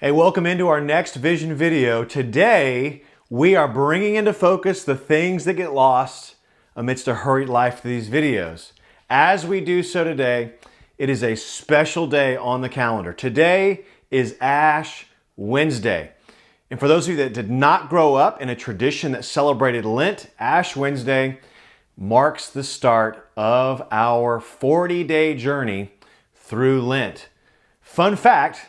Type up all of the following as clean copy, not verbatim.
Hey, welcome into our next vision video. Today, we are bringing into focus the things that get lost amidst a hurried life through these videos. As we do so today, it is a special day on the calendar. Today is Ash Wednesday. And for those of you that did not grow up in a tradition that celebrated Lent, Ash Wednesday marks the start of our 40-day journey through Lent. Fun fact,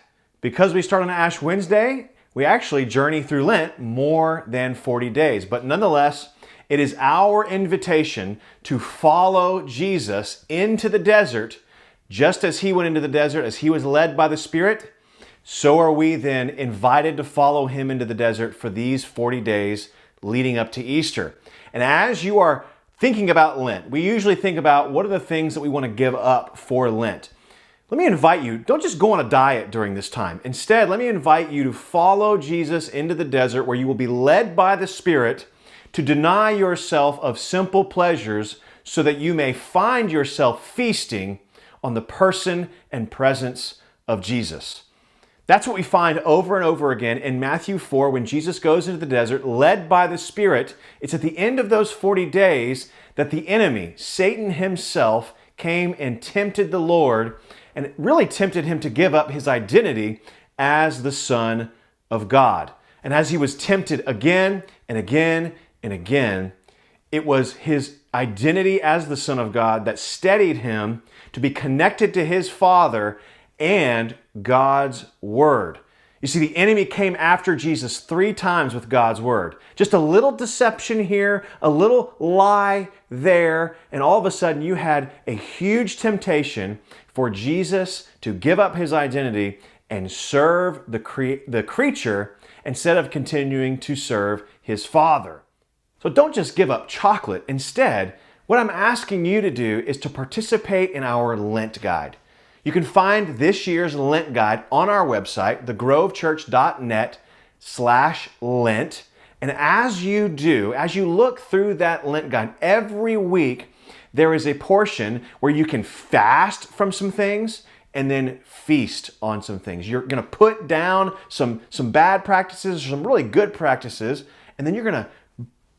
because we start on Ash Wednesday, we actually journey through Lent more than 40 days. But nonetheless, it is our invitation to follow Jesus into the desert. Just as he went into the desert, as he was led by the Spirit, so are we then invited to follow him into the desert for these 40 days leading up to Easter. And as you are thinking about Lent, we usually think about what are the things that we want to give up for Lent. Let me invite you, don't just go on a diet during this time. Instead, let me invite you to follow Jesus into the desert where you will be led by the Spirit to deny yourself of simple pleasures so that you may find yourself feasting on the person and presence of Jesus. That's what we find over and over again in Matthew 4 when Jesus goes into the desert led by the Spirit. It's at the end of those 40 days that the enemy, Satan himself, came and tempted the Lord, and it really tempted him to give up his identity as the Son of God. And as he was tempted again and again and again, it was his identity as the Son of God that steadied him to be connected to his Father and God's Word. You see, the enemy came after Jesus 3 times with God's Word. Just a little deception here, a little lie there, and all of a sudden you had a huge temptation for Jesus to give up his identity and serve the creature instead of continuing to serve his Father. So don't just give up chocolate. Instead, what I'm asking you to do is to participate in our Lent guide. You can find this year's Lent guide on our website, thegrovechurch.net/Lent. And as you do, as you look through that Lent guide, every week there is a portion where you can fast from some things and then feast on some things. You're going to put down some bad practices, some really good practices, and then you're going to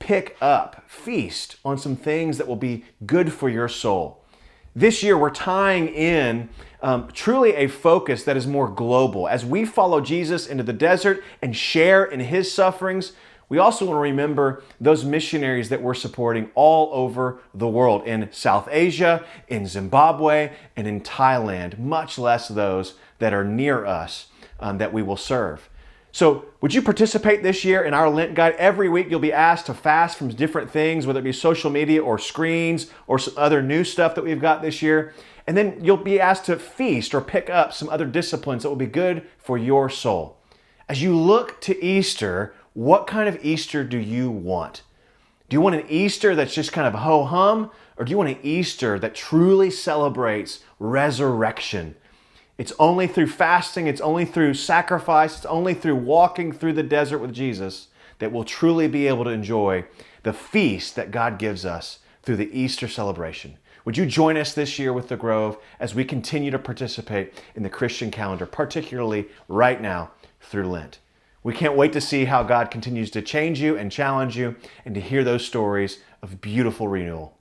pick up, feast on some things that will be good for your soul. This year, we're tying in truly a focus that is more global. As we follow Jesus into the desert and share in his sufferings, we also want to remember those missionaries that we're supporting all over the world, in South Asia, in Zimbabwe, and in Thailand, much less those that are near us that we will serve. So would you participate this year in our Lent guide? Every week you'll be asked to fast from different things, whether it be social media or screens or some other new stuff that we've got this year. And then you'll be asked to feast or pick up some other disciplines that will be good for your soul. As you look to Easter, what kind of Easter do you want? Do you want an Easter that's just kind of ho-hum? Or do you want an Easter that truly celebrates resurrection? It's only through fasting, it's only through sacrifice, it's only through walking through the desert with Jesus that we'll truly be able to enjoy the feast that God gives us through the Easter celebration. Would you join us this year with The Grove as we continue to participate in the Christian calendar, particularly right now through Lent? We can't wait to see how God continues to change you and challenge you and to hear those stories of beautiful renewal.